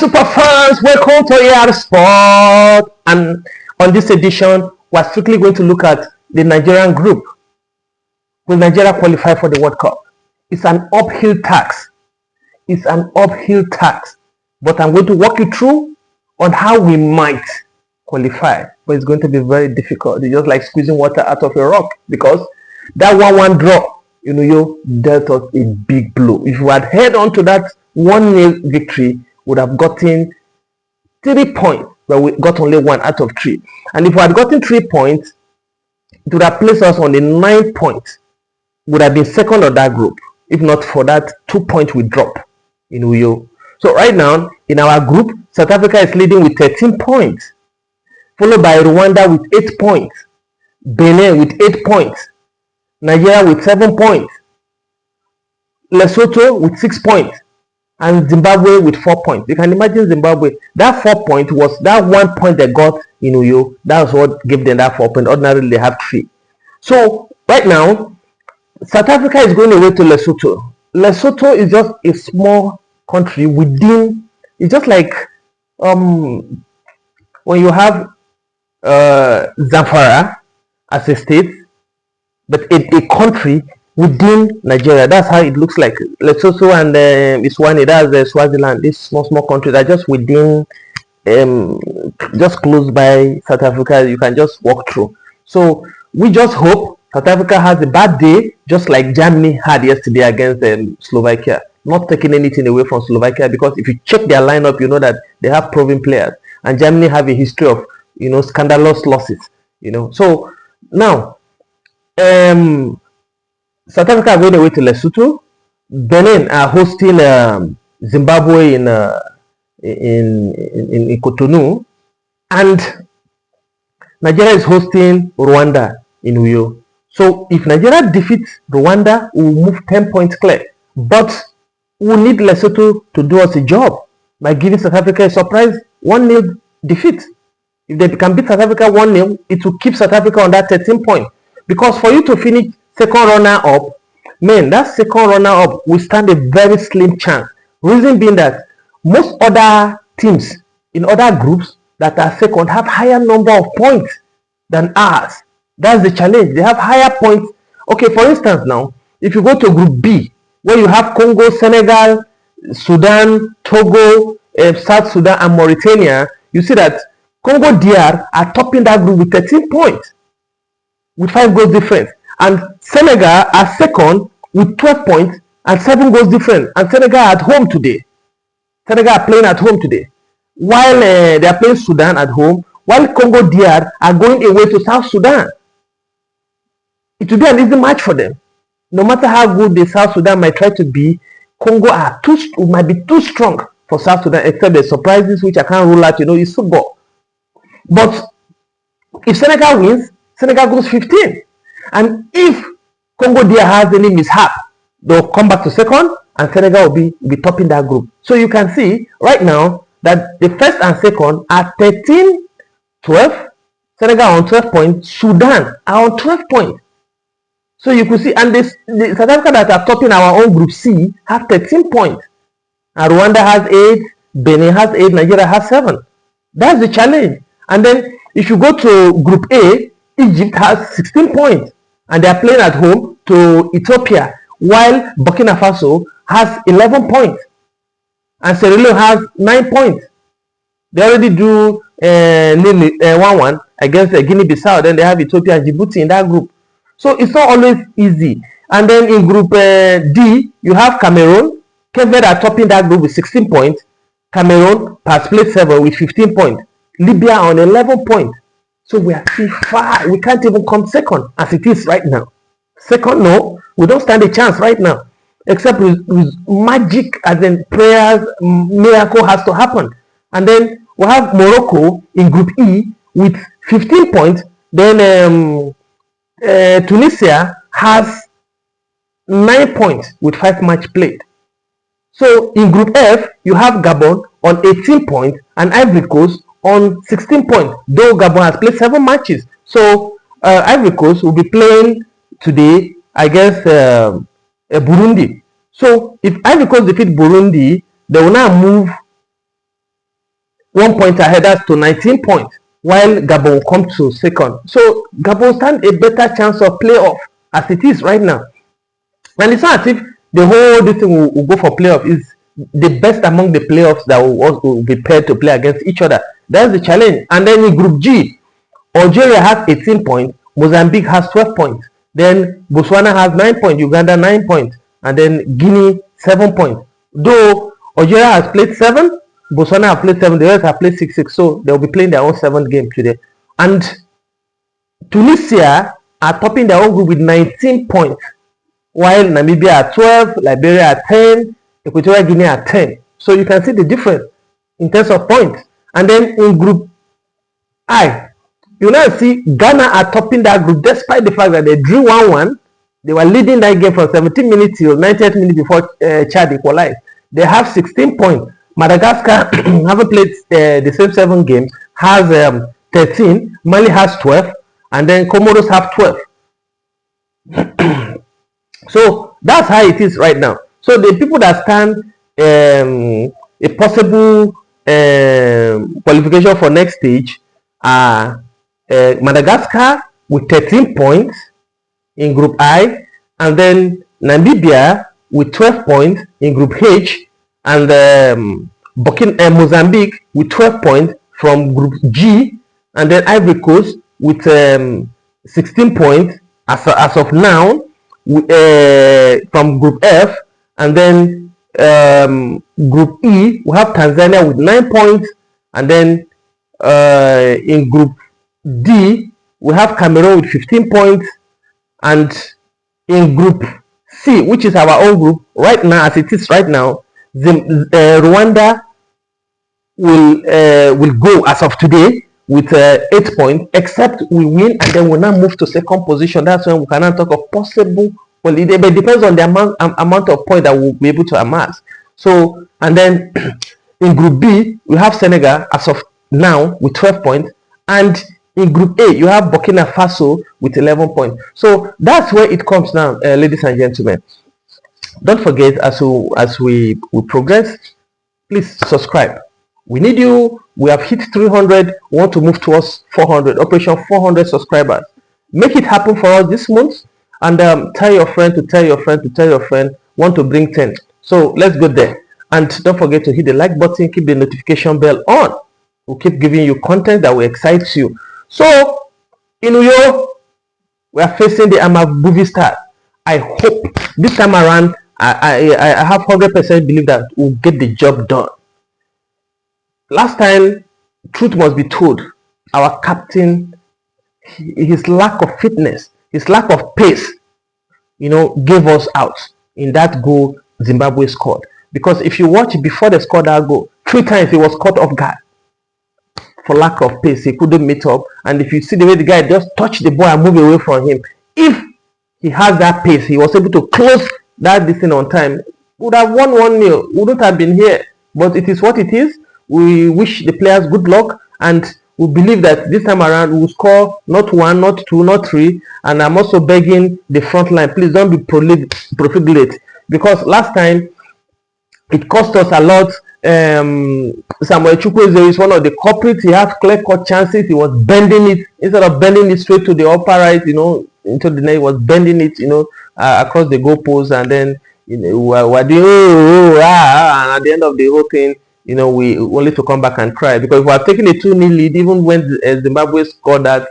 super fans, welcome to AR Sport. And on this edition, we're strictly going to look at the Nigerian group. Will Nigeria qualify for the World Cup? It's an uphill task. It's an uphill task. But I'm going to walk you through on how we might qualify. But it's going to be very difficult. It's just like squeezing water out of a rock, because that 1-1 draw, you dealt us a big blow. If you had held on to that 1-0 victory, would have gotten 3 points, but we got only 1 out of 3. And if we had gotten 3 points, it would have placed us on the 9 points. Would have been second of that group, if not for that 2 point we drop in Uyo. So right now in our group, South Africa is leading with 13 points, followed by Rwanda with 8 points, Benin with 8 points, Nigeria with 7 points, Lesotho with 6 points, and Zimbabwe with 4 points. You can imagine Zimbabwe, that 4 point was that 1 point they got in Uyo. That was what gave them that 4 point. Ordinarily they have 3. So right now, South Africa is going away to Lesotho. Lesotho is just a small country within, it's just like when you have Zamfara as a state, but a country within Nigeria. That's how it looks like. Lesotho and Iswani, that's Swaziland. These small countries are just within, just close by South Africa. You can just walk through. So we just hope South Africa has a bad day, just like Germany had yesterday against Slovakia. Not taking anything away from Slovakia, because if you check their lineup, you know that they have proven players, and Germany have a history of scandalous losses. So now South Africa are going away to Lesotho. Benin are hosting Zimbabwe in Cotonou, and Nigeria is hosting Rwanda in Uyo. So if Nigeria defeats Rwanda, we will move 10 points clear. But we need Lesotho to do us a job by giving South Africa a surprise 1-0 defeat. If they can beat South Africa 1-0, it will keep South Africa on that 13 point. Because for you to finish second runner-up, man, that second runner-up will stand a very slim chance. Reason being that most other teams in other groups that are second have higher number of points than ours. That's the challenge. They have higher points. Okay, for instance now, if you go to Group B, where you have Congo, Senegal, Sudan, Togo, South Sudan, and Mauritania, you see that Congo DR are topping that group with 13 points, with 5 goals difference. And Senegal are second with 12 points and 7 goals difference. And Senegal are at home today. Senegal are playing at home today. While they are playing Sudan at home, while Congo DR are going away to South Sudan. It will be an easy match for them. No matter how good the South Sudan might try to be, Congo might be too strong for South Sudan, except the surprises which I can't rule out, is football. But if Senegal wins, Senegal goes 15. And if Congo DR has any mishap, they'll come back to second, and Senegal will be topping that group. So you can see right now that the first and second are 13, 12. Senegal on 12 points. Sudan are on 12 points. So you could see, and the South Africa that are topping our own Group C have 13 points. And Rwanda has 8, Benin has 8, Nigeria has 7. That's the challenge. And then if you go to Group A, Egypt has 16 points, and they are playing at home to Ethiopia, while Burkina Faso has 11 points, and Sierra Leone has 9 points. They already do 1-1 against Guinea-Bissau. Then they have Ethiopia and Djibouti in that group. So it's not always easy. And then in Group D, you have Cameroon. Cape Verde are topping that group with 16 points. Cameroon has played 7 with 15 points. Libya on 11 points. So we are still far. We can't even come second as it is right now. Second, no, we don't stand a chance right now. Except with magic, as in prayers, miracle has to happen. And then we have Morocco in Group E with 15 points. Then Tunisia has 9 points with 5 matches played. So in Group F, you have Gabon on 18 points and Ivory Coast on 16 points, though Gabon has played 7 matches. So Ivory Coast will be playing today against Burundi. So if Ivory Coast defeat Burundi, they will now move 1 point ahead, that's to 19 points, while Gabon come to second. So Gabon stand a better chance of playoff as it is right now. And it's not as if the whole this thing will go for playoff. Is the best among the playoffs that will be paired to play against each other. That's the challenge. And then in Group G, Algeria has 18 points, Mozambique has 12 points, then Botswana has 9 points, Uganda 9 points, and then Guinea 7 points. Though Algeria has played 7, Botswana have played 7, the rest have played 6-6, so they'll be playing their own 7th game today. And Tunisia are topping their own group with 19 points, while Namibia at 12, Liberia at 10, Equatorial Guinea at 10. So you can see the difference in terms of points. And then in Group I, you now see Ghana are topping that group despite the fact that they drew 1-1. They were leading that game from 17 minutes till 90th minute before Chad equalized. They have 16 points. Madagascar haven't played the same 7 games, has 13. Mali has 12, and then Comoros have 12. So that's how it is right now. So the people that stand a possible qualification for next stage are Madagascar with 13 points in Group I, and then Namibia with 12 points in Group H, and Mozambique with 12 points from Group G, and then Ivory Coast with 16 points as of now from Group F, and then Group E we have Tanzania with 9 points, and then in Group D we have Cameroon with 15 points, and in Group C, which is our own group right now as it is right now, Rwanda will go as of today with 8 points, except we win and then we now move to second position. That's when we can now talk of possible. Well, it depends on the amount of points that we'll be able to amass. So, and then in Group B, we have Senegal as of now with 12 points, and in Group A, you have Burkina Faso with 11 points. So that's where it comes now, ladies and gentlemen. Don't forget, as we progress, please subscribe. We need you. We have hit 300. We want to move towards 400. Operation 400 subscribers. Make it happen for us this month. And tell your friend to tell your friend to tell your friend. Want to bring 10. So let's go there. And don't forget to hit the like button. Keep the notification bell on. We'll keep giving you content that will excite you. So in Uyo, we are facing the Amavubi Stars. I hope this time around, I have 100% believe that we'll get the job done. Last time, truth must be told, our captain, his lack of fitness, his lack of pace, gave us out in that goal Zimbabwe scored. Because if you watch before they scored that goal, 3 times he was caught off guard for lack of pace. He couldn't meet up. And if you see the way the guy just touched the ball and move away from him, if he has that pace, he was able to close that distance on time, would have won 1-0, wouldn't have been here. But it is what it is. We wish the players good luck, and we believe that this time around we will score not 1, not 2, not 3. And I'm also begging the front line, please don't be profligate, because last time it cost us a lot. Samuel Chukwueze is one of the culprits. He had clear-cut chances. He was bending it instead of bending it straight to the upper right, into the net. He was bending it, across the goalpost, and then we're doing and at the end of the whole thing, we only to come back and cry, because we are taking a 2-0 lead. Even when Zimbabwe scored that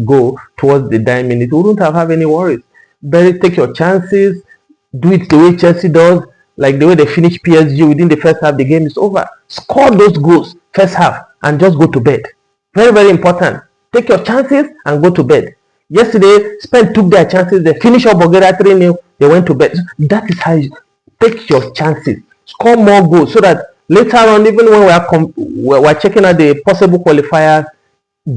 goal towards the dying minute, we wouldn't have any worries. Better take your chances, do it the way Chelsea does, like the way they finish PSG within the first half. The game is over. Score those goals first half and just go to bed. Very, very important. Take your chances and go to bed. Yesterday, Spain took their chances. They finished up Bulgaria 3-0. They went to bed. That is how you take your chances. Score more goals so that later on, even when we're checking out the possible qualifiers,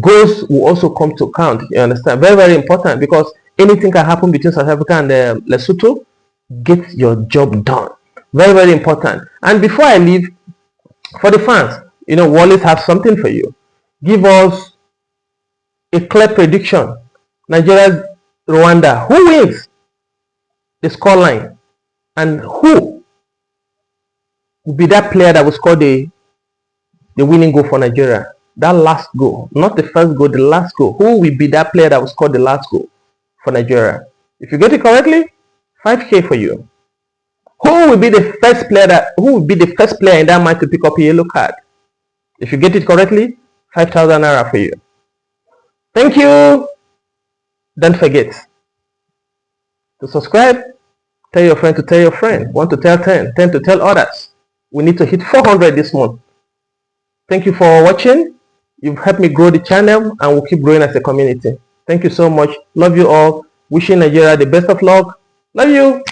goals will also come to count. You understand? Very, very important, because anything can happen between South Africa and Lesotho. Get your job done. Very, very important. And before I leave, for the fans, Wallace has something for you. Give us a clear prediction. Nigeria, Rwanda. Who wins the scoreline? And who will be that player that will score the the winning goal for Nigeria. That last goal, not the first goal, the last goal. Who will be that player that will score the last goal for Nigeria? If you get it correctly, 5K for you. Who will be the first player in that match to pick up a yellow card? If you get it correctly, 5,000 naira for you. Thank you. Don't forget to subscribe. Tell your friend to tell your friend. 1 to tell 10. 10 to tell others. We need to hit 400 this month. Thank you for watching. You've helped me grow the channel and we'll keep growing as a community. Thank you so much. Love you all. Wishing Nigeria the best of luck. Love you.